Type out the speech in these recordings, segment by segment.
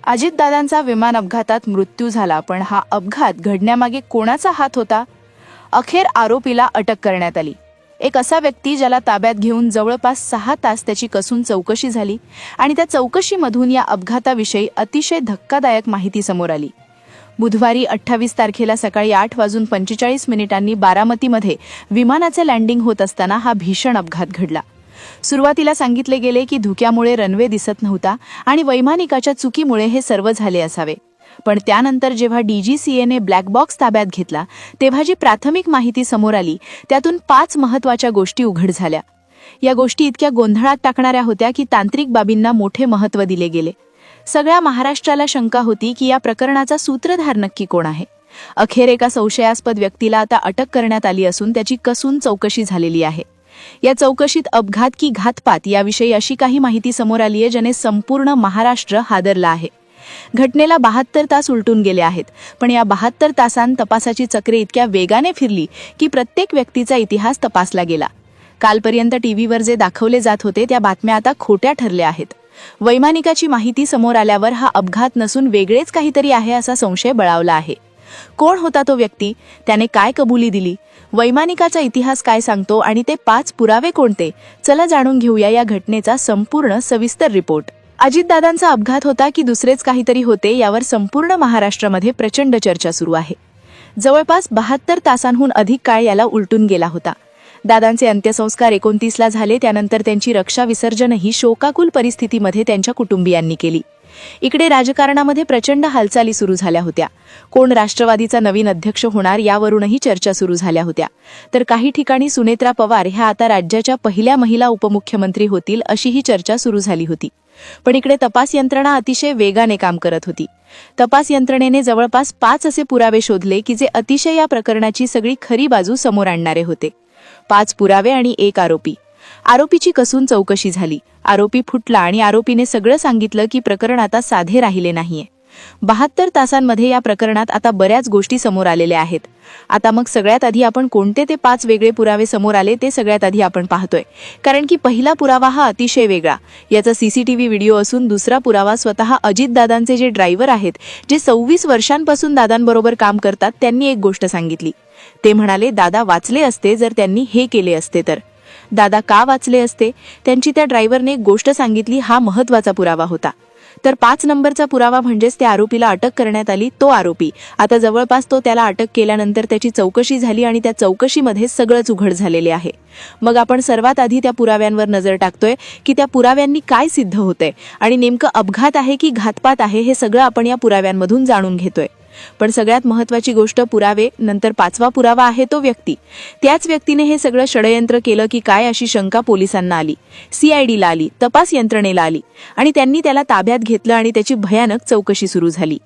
अजितदादांचा विमान अपघातात मृत्यू झाला, पण हा अपघात घडण्यामागे कोणाचा हात होता? अखेर आरोपीला अटक करण्यात आली. एक असा व्यक्ती ज्याला ताब्यात घेऊन जवळपास 6 तास त्याची कसून चौकशी झाली आणि त्या चौकशीमधून या अपघाताविषयी अतिशय धक्कादायक माहिती समोर आली. बुधवारी 28 तारखेला सकाळी 8:45 बारामतीमध्ये विमानाचे लँडिंग होत असताना हा भीषण अपघात घडला. सुरुवातीला सांगितले गेले की धुक्यामुळे रनवे दिसत नव्हता आणि वैमानिकाच्या चुकीमुळे हे सर्व झाले असावे. पण त्यानंतर जेव्हा DGCAने ब्लॅक बॉक्स ताब्यात घेतला तेव्हा जी प्राथमिक माहिती समोर आली त्यातून 5 महत्त्वाच्या गोष्टी उघड झाल्या. या गोष्टी इतक्या गोंधळात टाकणाऱ्या होत्या की तांत्रिक बाबींना मोठे महत्त्व दिले गेले. सगळ्या महाराष्ट्राला शंका होती की या प्रकरणाचा सूत्रधार नक्की कोण आहे. अखेर एका संशयास्पद व्यक्तीला आता अटक करण्यात आली असून त्याची कसून चौकशी झालेली आहे. या चौकशीत अपघात की घातपात याविषयी अशी काही माहिती समोर आली आहे ज्याने संपूर्ण महाराष्ट्र हादरला आहे. घटनेला 72 तास उलटून गेले आहेत, पण या 72 तासांत तपासाची चक्रे इतक्या वेगाने फिरली की प्रत्येक व्यक्तीचा इतिहास तपासला गेला. कालपर्यंत टीव्हीवर जे दाखवले जात होते त्या बातम्या आता खोट्या ठरल्या आहेत. वैमानिकाची माहिती समोर आल्यावर हा अपघात नसून वेगळेच काहीतरी आहे असा संशय बळावला आहे. कोण होता तो व्यक्ती? त्याने काय कबुली दिली? वैमानिकाचा इतिहास काय सांगतो आणि ते 5 पुरावे कोणते? चला जाणून घेऊया या घटनेचा संपूर्ण सविस्तर रिपोर्ट. अजितदादांचा अपघात होता की दुसरेच काहीतरी होते यावर संपूर्ण महाराष्ट्रामध्ये प्रचंड चर्चा सुरू आहे. जवळपास 72 तासांहून अधिक काळ याला उलटून गेला होता. दादांचे अंत्यसंस्कार 29ला झाले. त्यानंतर त्यांची रक्षा विसर्जनही शोकाकुल परिस्थितीमध्ये त्यांच्या कुटुंबियांनी केली. इकडे राजकारणामध्ये प्रचंड हालचाली सुरू झाल्या होत्या. कोण राष्ट्रवादीचा नवीन अध्यक्ष होणार यावरूनही चर्चा सुरू झाल्या होत्या. तर काही ठिकाणी सुनेत्रा पवार ह्या आता राज्याच्या पहिल्या महिला उपमुख्यमंत्री होतील अशीही चर्चा सुरू झाली होती. पण इकडे तपास यंत्रणा अतिशय वेगाने काम करत होती. तपास यंत्रणेने जवळपास 5 असे पुरावे शोधले की जे अतिशय या प्रकरणाची सगळी खरी बाजू समोर आणणारे होते. 5 पुरावे आणि 1 आरोपी. आरोपीची कसून चौकशी झाली. आरोपी फुटला आणि आरोपीने सगळं सांगितलं की प्रकरण आता साधे राहिले नाहीये. 72 तासांमध्ये या प्रकरणात आता बऱ्याच गोष्टी समोर आलेल्या आहेत. आता मग सगळ्यात आधी आपण कोणते ते 5 वेगळे पुरावे समोर आले ते सगळ्यात आधी आपण पाहतोय. कारण की पहिला पुरावा हा अतिशय वेगळा. याचा CCTV व्हिडिओ असून दुसरा पुरावा स्वतः अजितदादांचे जे ड्रायव्हर आहेत, जे 26 वर्षांपासून दादांबरोबर काम करतात, त्यांनी एक गोष्ट सांगितली. ते म्हणाले दादा वाचले असते जर त्यांनी हे केले असते तर. दादा का वाचले असते? त्यांची त्या ड्रायव्हरने एक गोष्ट सांगितली, हा महत्त्वाचा पुरावा होता. तर 5 नंबरचा पुरावा म्हणजेच त्या आरोपीला अटक करण्यात आली तो आरोपी. आता जवळपास त्याला अटक केल्यानंतर त्याची चौकशी झाली आणि त्या चौकशीमध्ये सगळंच उघड झालेले आहे. मग आपण सर्वात आधी त्या पुराव्यांवर नजर टाकतोय की त्या पुराव्यांनी काय सिद्ध होतंय आणि नेमकं अपघात आहे की घातपात आहे हे सगळं आपण या पुराव्यांमधून जाणून घेतोय. पण सगळ्यात महत्त्वाची गोष्ट पुरावे, नंतर 5वा पुरावा आहे तो व्यक्ती. त्याच व्यक्तीने हे सगळं षडयंत्र केलं की काय अशी शंका पोलिसांना आली, CIDला आली, तपास यंत्रणेला आली आणि त्यांनी त्याला ताब्यात घेतलं आणि त्याची भयानक चौकशी सुरू झाली.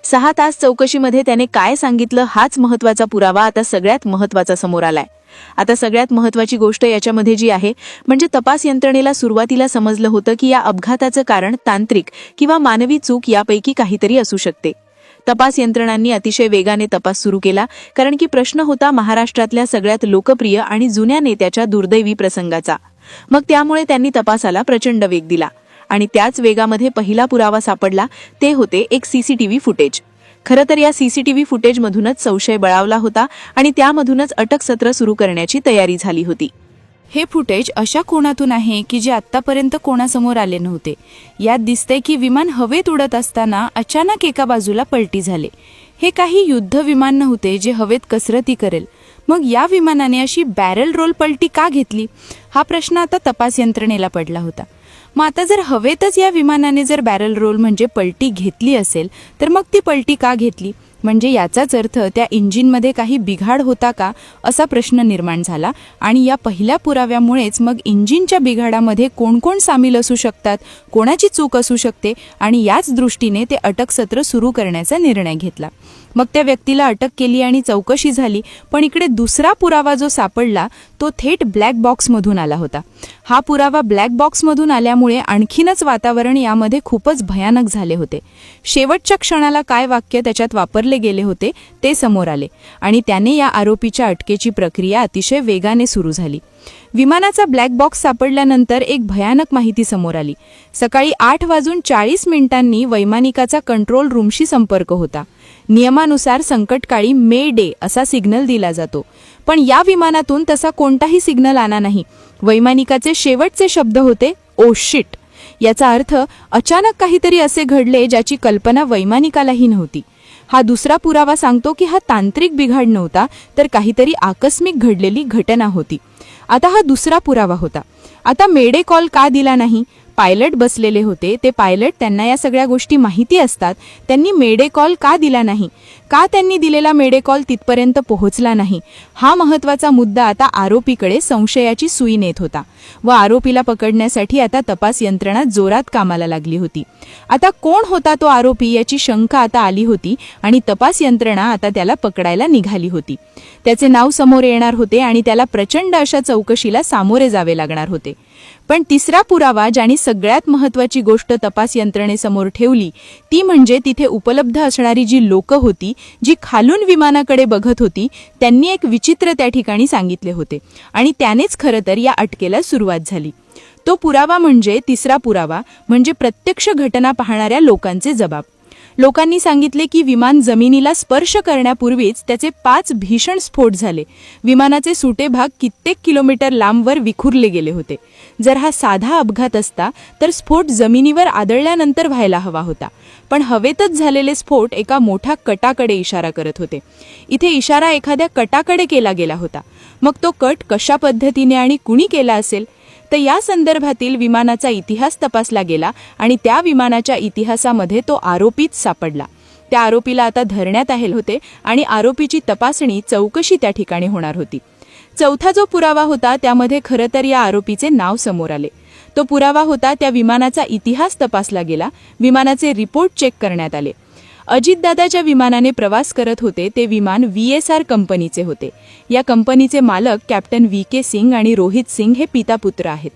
6 तास चौकशीमध्ये त्याने काय सांगितलं हाच महत्त्वाचा पुरावा आता सगळ्यात महत्त्वाचा समोर आलाय. आता सगळ्यात महत्त्वाची गोष्ट याच्यामध्ये जी आहे म्हणजे तपास यंत्रणेला सुरुवातीला समजलं होतं की या अपघाताचं कारण तांत्रिक किंवा मानवी चूक यापैकी काहीतरी असू शकते. तपास यंत्रणांनी अतिशय वेगाने तपास सुरू केला कारण की प्रश्न होता महाराष्ट्रातल्या सगळ्यात लोकप्रिय आणि जुन्या नेत्याच्या दुर्दैवी प्रसंगाचा. मग त्यामुळे त्यांनी तपासाला प्रचंड वेग दिला आणि त्याच वेगामध्ये पहिला पुरावा सापडला ते होते एक CCTV फुटेज. खरं तर या CCTV फुटेजमधूनच संशय बळावला होता आणि त्यामधूनच अटक सत्र सुरू करण्याची तयारी झाली होती. हे फुटेज अशा कोणातून आहे की जे आत्तापर्यंत कोणासमोर आले नव्हते. यात दिसतंय की विमान हवेत उडत असताना अचानक एका बाजूला पलटी झाले. हे काही युद्ध विमान नव्हते जे हवेत कसरती करेल. मग या विमानाने अशी बॅरल रोल पलटी का घेतली हा प्रश्न आता तपास यंत्रणेला पडला होता. मग आता जर हवेतच या विमानाने जर बॅरल रोल म्हणजे पलटी घेतली असेल तर मग ती पलटी का घेतली? म्हणजे याचाच अर्थ त्या इंजिनमध्ये काही बिघाड होता का असा प्रश्न निर्माण झाला. आणि या पहिल्या पुराव्यामुळेच मग इंजिनच्या बिघाडामध्ये कोण कोण सामील असू शकतात, कोणाची चूक असू शकते आणि याच दृष्टीने ते अटक सत्र सुरू करण्याचा निर्णय घेतला. मग त्या व्यक्तीला अटक केली आणि चौकशी झाली. पण इकडे दुसरा पुरावा जो सापडला तो थेट ब्लॅक बॉक्समधून आला होता. हा पुरावा ब्लॅक बॉक्समधून आल्यामुळे आणखीनच वातावरण यामध्ये खूपच भयानक झाले होते. शेवटच्या क्षणाला काय वाक्य त्याच्यात वापरले गेले होते ते समोर आले आणि त्याने या आरोपीच्या अटकेची प्रक्रिया अतिशय वेगाने सुरू झाली. विमानाचा ब्लॅक बॉक्स सापडल्यानंतर एक भयानक माहिती समोर आली. सकाळी 8:40 वैमानिकाचा कंट्रोल रूमशी संपर्क होता. नियमानुसार संकटकाळी मे डे असा सिग्नल दिला जातो, पण या विमानातून तसा कोणताही सिग्नल आला नाही. वैमानिकाचे शेवटचे शब्द होते, ओ शिट. याचा अर्थ अचानक काहीतरी असे घडले ज्याची कल्पना वैमानिकालाही नव्हती. हा दुसरा पुरावा सांगतो की हा तांत्रिक बिघाड नव्हता, तर काहीतरी आकस्मिक घडलेली घटना होती. आता हा दुसरा पुरावा होता. आता मेडे कॉल का दिला नाही? पायलट बसलेले होते. ते पायलट, त्यांना या सगळ्या गोष्टी माहिती असतात. त्यांनी मेडे कॉल का दिला नाही? का त्यांनी दिलेला मेडे कॉल तिथपर्यंत पोहोचला नाही? हा महत्त्वाचा मुद्दा आता आरोपीकडे संशयाची सुई नेत होता व आरोपीला पकडण्यासाठी आता तपास यंत्रणा जोरात कामाला लागली होती. आता कोण होता तो आरोपी याची शंका आता आली होती आणि तपास यंत्रणा आता त्याला पकडायला निघाली होती. त्याचे नाव समोर येणार होते आणि त्याला प्रचंड अशा चौकशीला सामोरे जावे लागणार होते. पण तिसरा पुरावा, ज्याने सगळ्यात महत्त्वाची गोष्ट तपास यंत्रणेसमोर ठेवली, ती म्हणजे तिथे उपलब्ध असणारी जी लोकं होती, जी खालून विमानाकडे बघत होती, त्यांनी एक विचित्र त्या ठिकाणी सांगितले होते आणि त्यानेच खरं तर या अटकेला सुरुवात झाली. तो पुरावा म्हणजे, तिसरा पुरावा म्हणजे प्रत्यक्ष घटना पाहणाऱ्या लोकांचे जबाब. लोकांनी सांगितले की विमान जमिनीला स्पर्श करण्यापूर्वीच त्याचे 5 भीषण स्फोट झाले. विमानाचे सुटे भाग कित्येक किलोमीटर लांबवर विखुरले गेले होते. जर हा साधा अपघात असता तर स्फोट जमिनीवर आदळल्यानंतर व्हायला हवा होता, पण हवेतच झालेले स्फोट एका मोठ्या कटाकडे इशारा करत होते. इथे इशारा एखाद्या कटाकडे केला गेला होता. मग तो कट कशा पद्धतीने आणि कुणी केला असेल? तर या संदर्भातील विमानाचा इतिहास तपासला गेला आणि त्या विमानाच्या इतिहासामध्ये तो आरोपीच सापडला. त्या आरोपीला आता धरण्यात आले होते आणि आरोपीची तपासणी, चौकशी त्या ठिकाणी होणार होती. चौथा जो पुरावा होता त्यामध्ये खरं तर या आरोपीचे नाव समोर आले. तो पुरावा होता त्या विमानाचा इतिहास तपासला गेला, विमानाचे रिपोर्ट चेक करण्यात आले. अजितदादाच्या विमानाने प्रवास करत होते ते विमान VSR कंपनीचे होते. या कंपनीचे मालक कॅप्टन VK सिंग आणि रोहित सिंग हे पितापुत्र आहेत.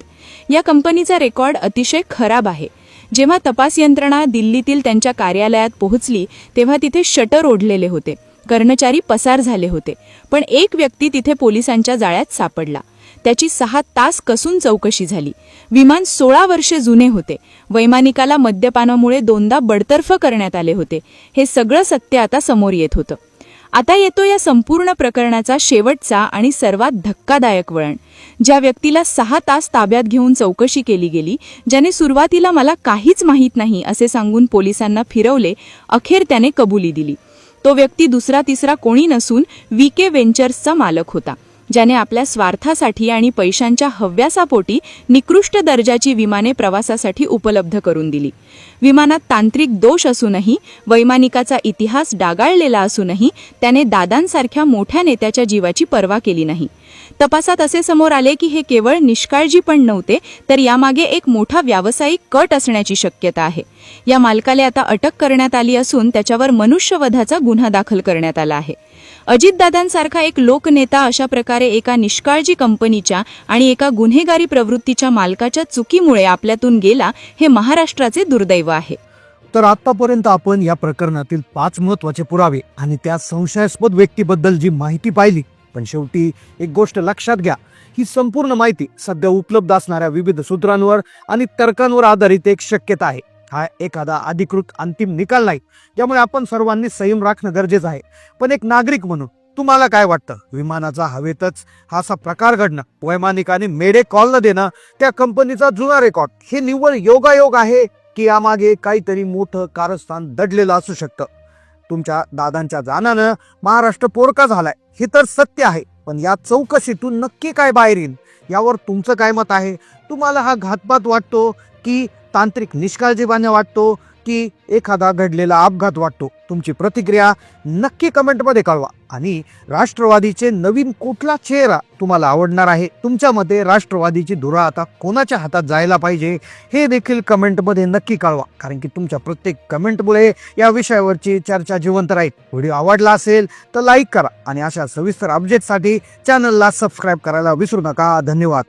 या कंपनीचा रेकॉर्ड अतिशय खराब आहे. जेव्हा तपास यंत्रणा दिल्लीतील त्यांच्या कार्यालयात पोहोचली तेव्हा तिथे शटर ओढलेले होते, कर्मचारी पसार झाले होते, पण एक व्यक्ती तिथे पोलिसांच्या जाळ्यात सापडला. त्याची 6 तास कसून चौकशी झाली. विमान 16 वर्षे जुने होते. वैमानिकाला मद्यपानामुळे 2दा बडतर्फ करण्यात आले होते. हे सगळं सत्य आता समोर येत होतं. आता येतो या संपूर्ण प्रकरणाचा शेवटचा आणि सर्वात धक्कादायक वळण. ज्या व्यक्तीला 6 तास ताब्यात घेऊन चौकशी केली गेली, ज्याने सुरुवातीला मला काहीच माहीत नाही असे सांगून पोलिसांना फिरवले, अखेर त्याने कबुली दिली. तो व्यक्ती दुसरा तिसरा कोणी नसून VK वेंचर्सचा मालक होता, ज्याने आपल्या स्वार्थासाठी आणि पैशांच्या हव्यासापोटी निकृष्ट दर्जाची विमाने प्रवासासाठी उपलब्ध करून दिली. विमानात तांत्रिक दोष असूनही, वैमानिकाचा इतिहास डागाळलेला असूनही त्याने दादांसारख्या मोठ्या नेत्याच्या जीवाची पर्वा केली नाही. तपासात असे समोर आले की हे केवळ निष्काळजी पण नव्हते, तर यामागे एक मोठा व्यावसायिक कट असण्याची शक्यता आहे. या मालकाला आता अटक करण्यात आली असून त्याच्यावर मनुष्यवधाचा गुन्हा दाखल करण्यात आला आहे. अजितदादांसारखा एक लोकनेता अशा प्रकारे एका निष्काळजी कंपनीच्या आणि एका गुन्हेगारी प्रवृत्तीच्या मालकाच्या चुकीमुळे आपल्यातून गेला, हे महाराष्ट्राचे दुर्दैव आहे. तर आतापर्यंत आपण या प्रकरणातील 5 महत्त्वाचे पुरावे आणि त्या संशयास्पद व्यक्तीबद्दल जी माहिती पाहिली, पण शेवटी एक गोष्ट लक्षात घ्या, ही संपूर्ण माहिती सध्या उपलब्ध असणाऱ्या विविध सूत्रांवर आणि तर्कांवर आधारित एक शक्यता आहे. हा एखादा अधिकृत अंतिम निकाल नाही, त्यामुळे आपण सर्वांनी संयम राखणं गरजेचं आहे. पण एक नागरिक म्हणून तुम्हाला काय वाटतं? विमानाचा हवेतच हा असा प्रकार घडणं, वैमानिकाने मेडे कॉल न देणं, त्या कंपनीचा जुना रेकॉर्ड, हे निव्वळ योगायोग आहे की यामागे काहीतरी मोठं कारस्थान दडलेलं असू शकतं? तुमच्या दादांच्या जाण्यानं महाराष्ट्र पोरका झालाय हे तर सत्य आहे, पण या चौकशीतून नक्की काय बाहेर येईल यावर तुमचं काय मत आहे? तुम्हाला हा घातपात वाटतो की तांत्रिक निष्काळजीपणा वाटतो की एखादा घडलेला अपघात वाटतो? तुमची प्रतिक्रिया नक्की कमेंटमध्ये कळवा. आणि राष्ट्रवादीचे नवीन कुठला चेहरा तुम्हाला आवडणार आहे? तुमच्या मते राष्ट्रवादीची धुरा आता कोणाच्या हातात जायला पाहिजे हे देखील कमेंटमध्ये नक्की कळवा, कारण की तुमच्या प्रत्येक कमेंटमुळे या विषयावरची चर्चा जिवंत राहील. व्हिडिओ आवडला असेल तर लाईक करा आणि अशा सविस्तर अपडेटसाठी चॅनलला सबस्क्राईब करायला विसरू नका. धन्यवाद.